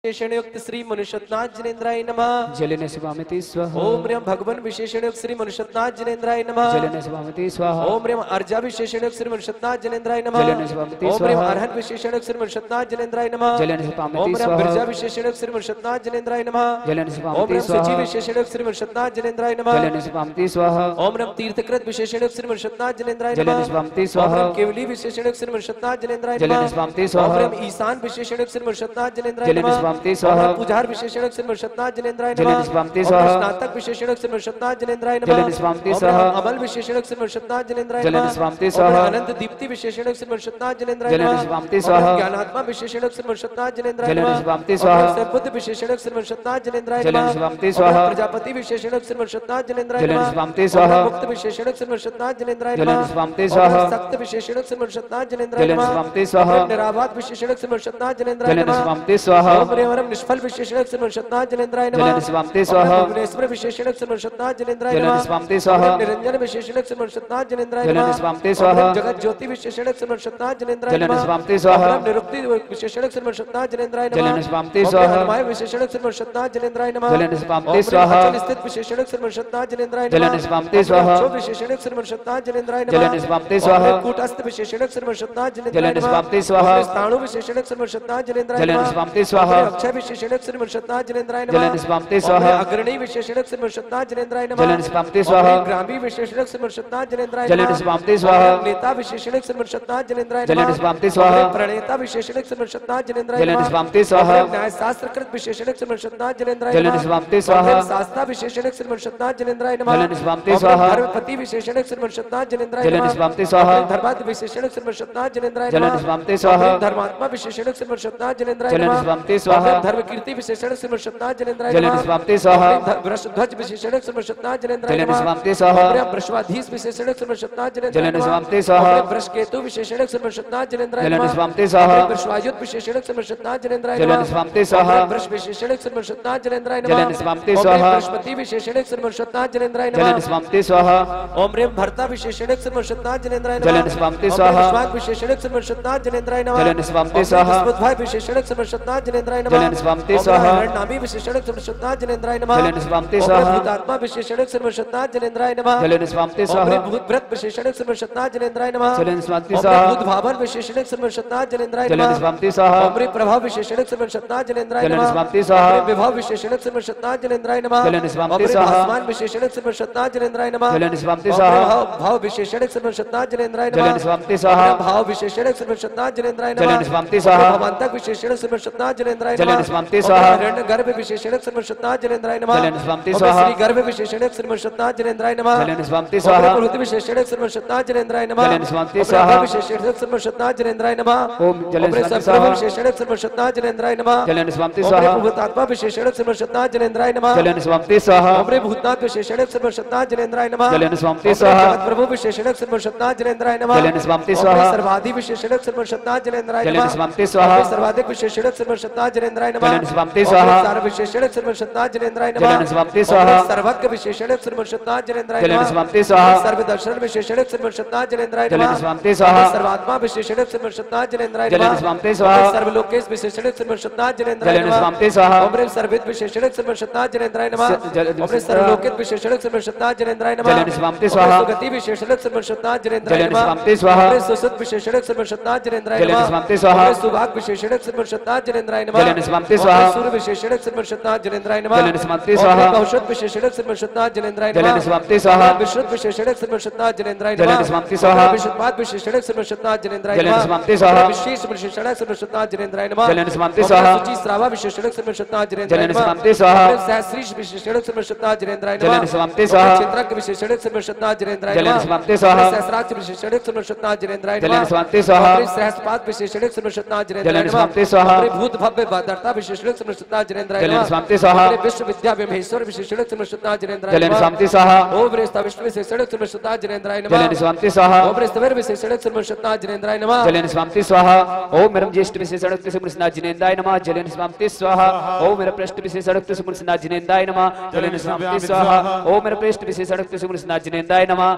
विशेषण युक्त श्री मनुष्यनाथ जिनेन्द्राय नमः। जलेन शिवामिति स्वाहा। ओम ह्रीं भगवान विशेषण युक्त श्री मनुष्यनाथ जिनेन्द्राय नमः। जलेन शिवामिति स्वाहा। ओम ह्रीं अर्जा विशेषण युक्त श्री मनुष्यनाथ जिनेन्द्राय नमः। जलेन शिवामिति ओम ह्रीं स्वाहा। अरहत विशेषण युक्त श्री मनुष्यनाथ जिनेन्द्राय नमः। जलेन शिवामिति ओम ह्रीं स्वाहा। बिरजा विशेषण युक्त श्री मनुष्यनाथ जिनेन्द्राय नमः। जलेन ओम शिवामिति ह्रीं स्वाहा। सुचि विशेषण युक्त श्री मनुष्यनाथ जिनेन्द्राय नमः। जलेन शिवामिति स्वाहा। ओम ह्रीं तीर्थकृत विशेषण युक्त श्री मनुष्यनाथ जिनेन्द्राय जलेन नमः। शिवामिति ओम स्वाहा। ह्रीं केवली विशेषण युक्त श्री मनुष्यनाथ जिनेन्द्राय जलेन नमः। शिवामिति ओम स्वाहा। ह्रीं ईशान विशेषण युक्त श्री मनुष्यनाथ जिनेन्द्राय जलेन नमः। शिवामिति स्वाहा। ओम पुजार विशेषण युक्त श्री मनुष्यनाथ जिनेन्द्राय जलेन नमः। शिवामिति ओम स्वाहा। स्नातक विशेषण युक्त श्री मनुष्यनाथ जिनेन्द्राय नमः। जलेन शिवामिति ओम स्वाहा। अमल विशेषण युक्त श्री मनुष्यनाथ जिनेन्द्राय जलेन नमः। शिवामिति ओम स्वाहा। अनंत दीप्ति विशेषण युक्त श्री मनुष्यनाथ जिनेन्द्राय जलेन नमः। शिवामिति ओम स्वाहा। ज्ञानात्मा विशेषण युक्त श्री मनुष्यनाथ जिनेन्द्राय जलेन नमः। शिवामिति स्वाहा। ओम बुद्ध विशेषण युक्त श्री मनुष्यनाथ जिनेन्द्राय जलेन नमः। शिवामिति स्वाहा। ओम प्रजापति विशेषण युक्त श्री मनुष्यनाथ जिनेन्द्राय जलेन नमः। शिवामिति स्वाहा। ओम मुक्त विशेषण युक्त श्री मनुष्यनाथ जिनेन्द्राय जलेन नमः। शिवामिति ओम स्वाहा। सक्त विशेषण युक्त श्री मनुष्यनाथ जिनेन्द्राय जलेन नमः। शिवामिति स्वाहा। ओम निरावात विशेषण युक्त श्री मनुष्यनाथ जिनेन्द्राय जलेन नमः। शिवामिति स्वाहा। ओम रेवरम निष्फल विशेषण युक्त श्री मनुष्यनाथ जिनेन्द्राय नमः। जलेन शिवामिति स्वाहा। ओम भुवनेश्वर विशेषण युक्त श्री मनुष्यनाथ जिनेन्द्राय जलेन नमः। शिवामिति स्वाहा। ओम निरंजन विशेषण युक्त श्री मनुष्यनाथ जिनेन्द्राय जलेन नमः। शिवामिति स्वाहा। ओम जगत ज्योति विशेषण युक्त श्री मनुष्यनाथ जिनेन्द्राय जलेन नमः। शिवामिति स्वाहा। ओम निरुक्ति विशेषण युक्त श्री मनुष्यनाथ जिनेन्द्राय नमः। जलेन शिवामिति ओम स्वाहा। हनुमाय विशेषण युक्त श्री मनुष्यनाथ जिनेन्द्राय नमः। जलेन शिवामिति ओम स्वाहा। अचल स्थित विशेषण युक्त श्री मनुष्यनाथ जिनेन्द्राय नमः। जलेन शिवामिति स्वाहा। ओम विशेषण युक्त श्री मनुष्यनाथ जिनेन्द्राय नमः। जलेन शिवामिति स्वाहा। ओम कूटस्थ विशेषण युक्त श्री मनुष्यनाथ जिनेन्द्राय जलेन नमः। शिवामिति स्वाहा। ओम स्थाणु विशेषण युक्त श्री मनुष्यनाथ जिनेन्द्राय जलेन नमः। शिवामिति स्वाहा। ओम अक्षय विशेषण युक्त श्री मनुष्यनाथ जिनेन्द्राय नमः। जलेन शिवामिति ओम स्वाहा। अग्रणी विशेषण युक्त श्री मनुष्यनाथ जिनेन्द्राय नमः। जलेन शिवामिति स्वाहा। ओम ग्रामी विशेषण युक्त श्री मनुष्यनाथ जिनेन्द्राय जलेन नमः। शिवामिति स्वाहा। ओम नेता विशेषण युक्त श्री मनुष्यनाथ जिनेन्द्राय नमः। जलेन शिवामिति स्वाहा। ओम प्रणेता विशेषण युक्त श्री मनुष्यनाथ जिनेन्द्राय जलेन नमः। शिवामिति स्वाहा। ओम न्याय शास्त्र कृत विशेषण युक्त श्री मनुष्यनाथ जिनेन्द्राय जलेन नमः। शिवामिति स्वाहा। ओम शास्त्रा विशेषण युक्त श्री मनुष्यनाथ जिनेन्द्राय नमः। जलेन शिवामिति ओम स्वाहा। धर्मपति विशेषण युक्त श्री मनुष्यनाथ जिनेन्द्राय जलेन नमः। शिवामिति स्वाहा। ओम धर्मात्म विशेषण युक्त श्री मनुष्यनाथ जिनेन्द्राय जलेन नमः। शिवामिति स्वाहा। ओम धर्मात्मा विशेषण युक्त श्री मनुष्यनाथ जिनेन्द्राय जलेन नमः। शिवामिति स्वाहा। स्वाहा धर्म कीर्ति विशेषण श्रीमश्वतनाथ जनेन्द्राय जलन नमः स्वामते स्वाहा वृषध्वज विशेषण श्रीमश्वतनाथ जनेन्द्राय जलन नमः स्वामते स्वाहा वृषवाधीश विशेषण श्रीमश्वतनाथ जनेन्द्राय जलन नमः स्वामते स्वाहा वृषकेतु विशेषण श्रीमश्वतनाथ जनेन्द्राय जलन नमः स्वामते स्वाहा वृषवायुध विशेषण श्रीमश्वतनाथ जनेन्द्राय जलन नमः स्वामते स्वाहा वृष विशेषण श्रीमश्वतनाथ जनेन्द्राय नमः जलन स्वामते स्वाहा बृहस्पति विशेषण श्रीमश्वतनाथ जनेन्द्राय जलन नमः स्वामते स्वाहा ओम रेम भरता विशेषण श्रीमश्वतनाथ जनेन्द्राय नमः जलन स्वामते स्वाहा विशेषण श्रीमश्वतनाथ जनेन्द्राय नमः जलन स्वामते स्वाहा भाई विशेषण श्रीमश्वतनाथ जनेन्द्राय नमः जलन स्वामते स्वाहा नामी विशेषण श्रीमश्वतनाथ जनेन्द्राय नमः जलन स्वामते स्वाहा भूतात्मा विशेषण श्रीमश्वतनाथ जनेन्द्राय नमः जलन स्वामते स्वाहा भूत व्रत विशेषण श्रीमश्वतनाथ जनेन्द्राय नमः जलन स्वामते स्वाहा भूत भावन विशेषण श्रीमश्वतनाथ जनेन्द्राय जलन नमः स्वामते स्वाहा अमृत प्रभाव विशेषण श्रीमश्वतनाथ जनेन्द्राय जलन नमः स्वामते स्वाहा विभाव विशेषण श्रीमश्वतनाथ जनेन्द्राय नमः जलन स्वामते स्वाहा आसमान विशेषण श्रीमश्वतनाथ जनेन्द्राय नमः जलन स्वामते स्वाहा भाव विशेषण श्रीमश्वतनाथ जनेन्द्राय नमः जलन स्वामते स्वाहा भाव विशेषण श्रीमश्वतनाथ जनेन्द्राय नमः जलन स्वामते स्वाहा भवंतक विशेषण श्रीमश्वतनाथ जनेन्द्राय नमः जलन स्वामते स्वाहा हिरण्य गर्भ विशेषण श्रीमश्वतनाथ जनेन्द्राय नमः जलन स्वामते स्वाहा श्री गर्भ विशेषण श्रीमश्वतनाथ जनेन्द्राय नमः जलन स्वामते स्वाहा पुरुष विशेषण श्रीमश्वतनाथ जनेन्द्राय नमः जलन स्वामते स्वाहा विशेषण श्रीमश्वतनाथ जनेन्द्राय नमः ओम जलन स्वामते स्वाहा विशेषण श्रीमश्वतनाथ जनेन्द्राय नमः जलन स्वामते स्वाहा भूतात्मा विशेषण श्रीमश्वतनाथ जनेन्द्राय नमः जलन स्वामते स्वाहा ओम भूतनाथ विशेषण श्रीमश्वतनाथ जनेन्द्राय नमः जलन स्वामते स्वाहा प्रभु विशेषण श्रीमश्वतनाथ जनेन्द्राय नमः जलन स्वामते स्वाहा सर्वाधि विशेषण श्रीमश्वतनाथ जनेन्द्राय जलन नमः स्वामते स्वाहा सर्वाधिक विशेषण श्रीमश्वतनाथ जनेन्द्राय नमः जलन स्वामते स्वाहा सार विशेषण श्रीमश्वतनाथ जनेन्द्राय नमः जलन स्वामते स्वाहा सर्वज्ञ विशेषण श्रीमश्वतनाथ जनेन्द्राय जलन नमः स्वामते स्वाहा सर्वदर्शन विशेषण श्रीमश्वतनाथ जनेन्द्राय जलन नमः स्वामते स्वाहा सर्वात्मा विशेषण श्रीमश्वतनाथ जनेन्द्राय जलन नमः स्वामते स्वाहा सर्वलोकेश विशेषण श्रीमश्वतनाथ जनेन्द्राय जलन नमः स्वामते स्वाहा ओम सर्वित विशेषण श्रीमश्वतनाथ जनेन्द्राय नमः ओम सर्वलोकित विशेषण श्रीमश्वतनाथ जनेन्द्राय नमः जलन स्वामते स्वाहा सुगति विशेषण श्रीमश्वतनाथ जनेन्द्राय जलन नमः स्वामते स्वाहा सुसुत विशेषण श्रीमश्वतनाथ जनेन्द्राय जलन नमः स्वामते स्वाहा सुभाग विशेषण श्रीमश्वतनाथ जनेन्द्राय नमः जलन स्वामते स्वाहा सूर्य विशेषण श्रीमश्वतनाथ जनेन्द्राय नमः जलन स्वामते स्वाहा औषध विशेषण श्रीमश्वतनाथ जनेन्द्राय जलन नमः स्वामते स्वाहा विशुद्ध विशेषण श्रीमश्वतनाथ जनेन्द्राय नमः जलन स्वामते स्वाहा विशुद्धपाद विशेषण श्रीमश्वतनाथ जनेन्द्राय जलन नमः स्वामते स्वाहा विशेष विशेषण श्रीमश्वतनाथ जनेन्द्राय नमः जलन स्वामते स्वाहा सुचि श्रावा विशेषण श्रीमश्वतनाथ जनेन्द्राय जलन नमः स्वामते स्वाहा सहस्री विशेषण श्रीमश्वतनाथ जनेन्द्राय नमः जलन स्वामते स्वाहा क्षेत्रज्ञ विशेषण श्रीमश्वतनाथ जनेन्द्राय जलन नमः स्वामते स्वाहा सहस्राक्ष विशेषण श्रीमश्वतनाथ जनेन्द्राय नमः जलन स्वामते स्वाहा सहस्रपाद विशेषण श्रीमश्वतनाथ जनेन्द्राय जलन नमः स्वामते स्वाहा भूत भव्य भद्रता विशेषण श्रीमश्वतनाथ जनेन्द्राय जलन नमः स्वामते स्वाहा विश्व विद्या महेश्वर विशेषण श्रीमश्वतनाथ जनेन्द्राय जलन नमः स्वामते स्वाहा ओम रेस्ता विष्णु विशेषण श्रीमश्वतनाथ जनेन्द्राय नमः जलन स्वामते स्वाहा ओम रेस्तवर विशेषण श्रीमश्वतनाथ जनेन्द्राय नमः जलन स्वामते स्वाहा ओम मेरम ज्येष्ठ विशेषण श्रीमृष्णाथ जनेन्द्राय नमः जलन स्वामते स्वाहा ओम मेरा पृष्ठ विशेषण श्रीमृष्णाथ जनेन्द्राय नमः जलन स्वामते स्वाहा ओम मेरा पृष्ठ विशेषण श्रीमृष्णाथ जनेन्द्राय नमः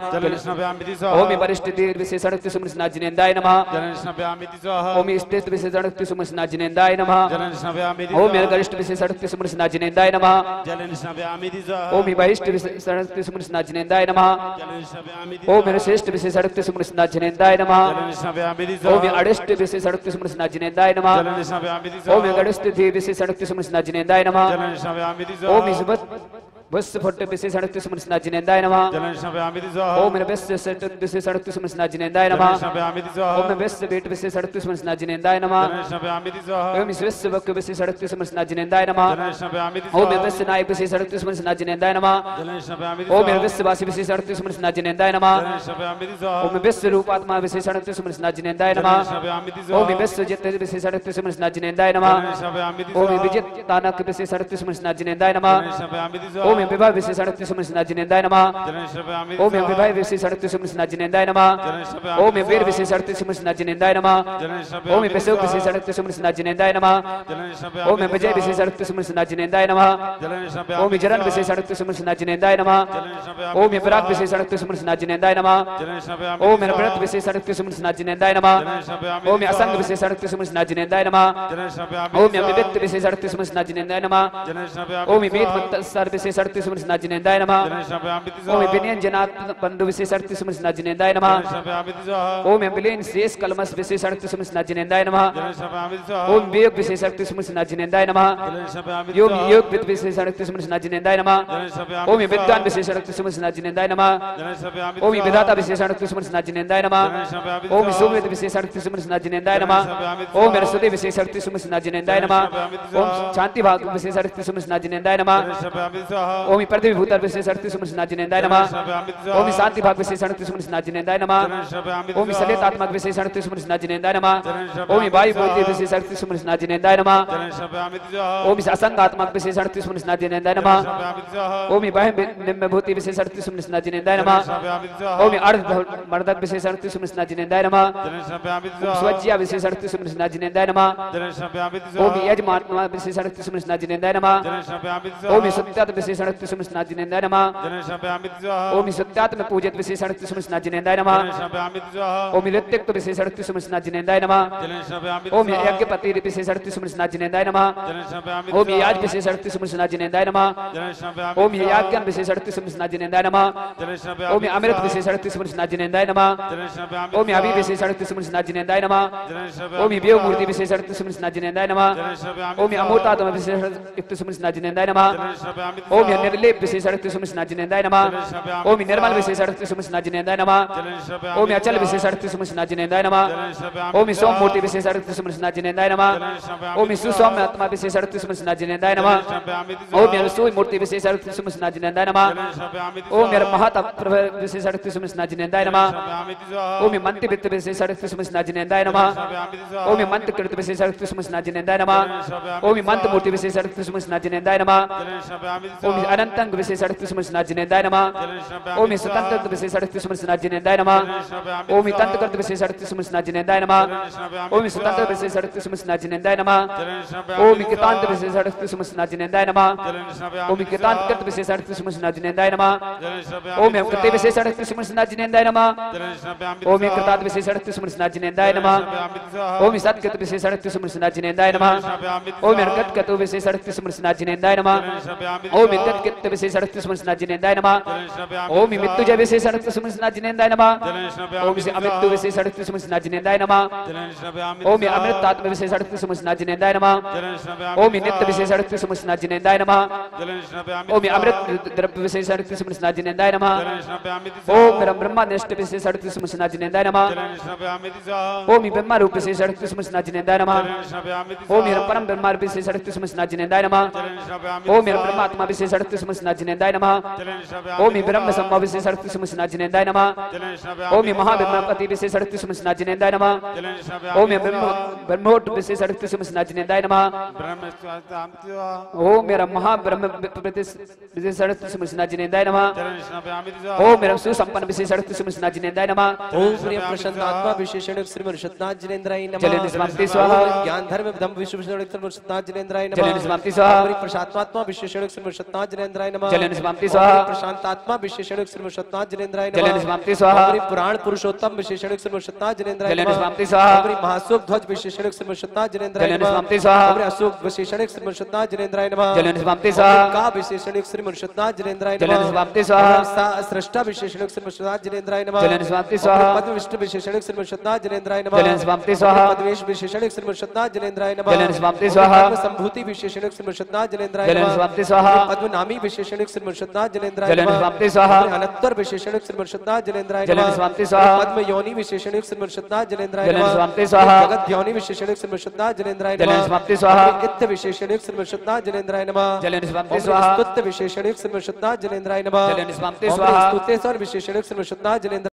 ओम वरिष्ठ दीर्घ विशेषण श्रीमृष्णाथ जनेन्द्राय नमः ओम स्थित विशेषण श्रीमृष्णाथ जनेन्द्राय नमः ओम मेरा गरिष्ठ विशेषण श्रीमृष्णाथ जनेन्द्राय नमः ओम वरिष्ठ विशेषण श्रीमृष्णाथ जनेन्द्राय नमः ओम मेरा श्रेष्ठ विशेषण श्रीमृष्णाथ जनेन्द्राय नमः ओम अडिष्ट विशेषण श्रीमृष्णाथ जनेन्द्राय नमः ओम गणस्थ धी विशेषण श्रीमृष्णाथ जनेन्द्राय नमः ओम इजबत वस्य फट विशेषण श्रीमृष्णाथ जनेन्द्राय नमः ओम मेरा वस्य सट विशेषण श्रीमृष्णाथ जनेन्द्राय नमः ओम वस्य बेट विशेषण श्रीमृष्णाथ जनेन्द्राय नमः ओम वस्य वक विशेषण श्रीमृष्णाथ जनेन्द्राय नमः ओम वस्य नायक विशेषण श्रीमृष्णाथ जनेन्द्राय नमः ओम वस्य वासी विशेषण श्रीमृष्णाथ जनेन्द्राय नमः ओम वस्य रूपात्मा विशेषण श्रीमृष्णाथ जनेन्द्राय नमः ओम वस्य जित विशेषण श्रीमृष्णाथ जनेन्द्राय नमः ओम विजित तानक विशेषण श्रीमृष्णाथ जनेन्द्राय नमः ओम विवाह विशेषण श्रीमृष्णाथ जनेन्द्राय नमः ओम विवाह विशेषण श्रीमृष्णाथ जनेन्द्राय नमः ओम वीर विशेषण श्रीमृष्णाथ जनेन्द्राय नमः ओम विशोक विशेषण श्रीमृष्णाथ जनेन्द्राय नमः ओम विजय विशेषण श्रीमृष्णाथ जनेन्द्राय नमः ओम जरन विशेषण श्रीमृष्णाथ जनेन्द्राय नमः ओम विराग विशेषण श्रीमृष्णाथ जनेन्द्राय नमः ओम व्रत विशेषण श्रीमृष्णाथ जनेन्द्राय नमः ओम असंग विशेषण श्रीमृष्णाथ जनेन्द्राय नमः ओम विविध विशेषण श्रीमृष्णाथ जनेन्द्राय नमः ओम वेद मंत्र विशेषण श्रीमृष्णाथ जनेन्द्राय नमः ओम विनयन जनात बंधु विशेषण श्रीमृष्णाथ जनेन्द्राय नमः ओम विलेन शेष कलमस विशेषण श्रीमृष्णाथ जनेन्द्राय नमः ओम वियोग विशेषण श्रीमृष्णाथ जनेन्द्राय नमः योग योग विद विशेषण श्रीमृष्णाथ जनेन्द्राय नमः ओम विद्वान विशेषण श्रीमृष्णाथ जनेन्द्राय नमः ओम विधाता विशेषण श्रीमृष्णाथ जनेन्द्राय नमः ओम सुविद विशेषण श्रीमृष्णाथ जनेन्द्राय नमः ओम रसुदे विशेषण श्रीमृष्णाथ जनेन्द्राय नमः ओम शांति भाग विशेषण श्रीमृष्णाथ जनेन्द्राय नमः ओम पृथ्वी भूतल विशेषण सुमनसनाथ जिनेन्द्राय नमः ओम शांति भाग विशेषण सुमनसनाथ जिनेन्द्राय नमः ओम सलितात्मक विशेषण सुमनसनाथ जिनेन्द्राय नमः ओम वायु बोधि विशेषण सुमनसनाथ जिनेन्द्राय नमः ओम असंगात्मक विशेषण सुमनसनाथ जिनेन्द्राय नमः ओम वह निम्न भूति विशेषण सुमनसनाथ जिनेन्द्राय नमः ओम अर्ध मर्दक विशेषण सुमनसनाथ जिनेन्द्राय नमः स्वज्या विशेषण सुमनसनाथ जिनेन्द्राय नमः ओम यजमान विशेषण सुमनसनाथ जिनेन्द्राय नमः ओम सत्यात विशेषण सुमनसनाथ जिनेन्द्राय नमः ओम सत्यात में पूजित विशेषण सुमनसनाथ जिनेन्द्राय नमः ओम ऋत्विक विशेषण सुमनसनाथ जिनेन्द्राय नमः ओम यज्ञपति विशेषण सुमनसनाथ जिनेन्द्राय नमः ओम याज विशेषण सुमनसनाथ जिनेन्द्राय नमः ओम याज्ञ विशेषण सुमनसनाथ जिनेन्द्राय नमः ओम अमृत विशेषण सुमनसनाथ जिनेन्द्राय नमः ओम अभि विशेषण सुमनसनाथ जिनेन्द्राय नमः ओम वियोग मूर्ति विशेषण सुमनसनाथ जिनेन्द्राय नमः ओम अमूर्तात्म विशेषण सुमनसनाथ जिनेन्द्राय नमः ओम निर्लेप विशेषण सुमनसनाथ जिनेन्द्राय नमः ओम निर्मल विशेषण सुमनसनाथ जिनेन्द्राय नमः ओम अचल विशेषण सुमनसनाथ जिनेन्द्राय नमः ओम सोम मूर्ति विशेषण सुमनसनाथ जिनेन्द्राय नमः ओम सुसौम्य आत्मा विशेषण सुमनसनाथ जिनेन्द्राय नमः ओम सूर्य मूर्ति विशेषण सुमनसनाथ जिनेन्द्राय नमः ओम महत विशेषण सुमनसनाथ जिनेन्द्राय नमः ओम मंत्र वित्त विशेषण सुमनसनाथ जिनेन्द्राय नमः ओम मंत्र कृत विशेषण सुमनसनाथ जिनेन्द्राय नमः ओम मंत्र मूर्ति विशेषण सुमनसनाथ जिनेन्द्राय नमः ओम अनंतंग विशेषण सुमनसनाथ जिनेन्द्राय नमः ओम स्वतंत्र विशेषण सुमनसनाथ जिनेन्द्राय नमः ओम तंत्रकृत विशेषण सुमनसनाथ जिनेन्द्राय नमः ओम स्वतंत्र विशेषण सुमनसनाथ जिनेन्द्राय नमः ओम कितांत विशेषण सुमनसनाथ जिनेन्द्राय नमः ओम कितांतकृत विशेषण सुमनसनाथ जिनेन्द्राय नमः ओम कृते विशेषण सुमनसनाथ जिनेन्द्राय नमः ओम कृतात विशेषण सुमनसनाथ जिनेन्द्राय नमः ओम सत्कृत विशेषण सुमनसनाथ जिनेन्द्राय नमः ओम अर्गत विशेषण सुमनसनाथ जिनेन्द्राय नमः ओम तत्कृत विशेषण सुमनसनाथ जिनेन्द्राय नमः ओम मृत्युजय विशेषण सुमनसनाथ जिनेन्द्राय नमः ओम अमृत्यु विशेषण सुमनसनाथ जिनेन्द्राय नमः ओम अमृतात्म विशेषण सुमनसनाथ जिनेन्द्राय नमः ओम नित्य विशेषण सुमनसनाथ जिनेन्द्राय नमः ओम अमृत द्रव्य विशेषण सुमनसनाथ जिनेन्द्राय नमः ओम ब्रह्मानिष्ठ विशेषण सुमनसनाथ जिनेन्द्राय नमः ओम ब्रह्मा रूप विशेषण सुमनसनाथ जिनेन्द्राय नमः ओम परम ब्रह्मा विशेषण सुमनसनाथ जिनेन्द्राय नमः ओम ब्रह्मात्मा विशेषण सुमनसनाथ जिनेन्द्राय नमः ओम ब्रह्म संभव विशेषण सुमनसनाथ जिनेन्द्राय नमः ओम महाब्रह्मपति विशेषण सुमनसनाथ जिनेन्द्राय नमः ओम ब्रह्मोट विशेषण सुमनसनाथ जिनेन्द्राय नमः ओम मेरा महाब्रह्म विशेषण सुमनसनाथ जिनेन्द्राय नमः ओम मेरा सुसंपन्न विशेषण सुमनसनाथ जिनेन्द्राय नमः ओम प्रिय प्रशांत आत्मा विशेषण श्रीमनसनाथ जिनेन्द्राय नमः जलेन समाप्ति स्वाहा ज्ञान धर्म धम्म विशेषण श्रीमनसनाथ जिनेन्द्राय नमः जलेन समाप्ति स्वाहा प्रशांत आत्मा विशेषण श्रीमनसनाथ जिनेन्द्राय नमः जलेन समाप्ति स्वाहा प्रशांत आत्मा विशेषण श्रीमनसनाथ जिनेन्द्राय नमः जलेन समाप्ति स्वाहा पुराण पुरुषोत्तम विशेषण श्रीमनसनाथ जिनेन्द्राय जलेन नमः समाप्ति स्वाहा महासुख ध्वज विशेषण श्रीमनसनाथ जिनेन्द्राय जलेन नमः समाप्ति स्वाहा अशोक विशेषण श्रीमनसनाथ जिनेन्द्राय नमः जलेन समाप्ति स्वाहा का विशेषण श्रीमनसनाथ जिनेन्द्राय जलेन नमः समाप्ति स्वाहा सृष्टा विशेषण श्रीमनसनाथ जिनेन्द्राय नमः जलेन समाप्ति स्वाहा पद्म विष्णु विशेषण श्रीमनसनाथ जिनेन्द्राय नमः जलेन समाप्ति स्वाहा पद्मेश विशेषण श्रीमनसनाथ जिनेन्द्राय नमः जलेन समाप्ति स्वाहा संभूति विशेषण श्रीमनसनाथ जिनेन्द्राय जलेन नमः समाप्ति स्वाहा पद्म नामी विशेषण श्रीमनसनाथ जिनेन्द्राय जलेन नमः समाप्ति स्वाहा अनंतर विशेषण श्रीमनसनाथ जिनेन्द्राय जलेन नमः समाप्ति स्वाहा पद्म योनि विशेषण श्रीमनसनाथ जिनेन्द्राय जलेन नमः समाप्ति स्वाहा जगत योनि विशेषण श्रीमनसनाथ जिनेन्द्राय जलेन नमः समाप्ति स्वाहा इत्त विशेषण श्रीमनसनाथ जिनेन्द्राय नमः जलेन समाप्ति स्वाहा स्तुत्य विशेषण श्रीमनसनाथ जिनेन्द्राय नमः जलेन समाप्ति स्वाहा स्तुतेश्वर विशेषण श्रीमनसनाथ जिनेन्द्राय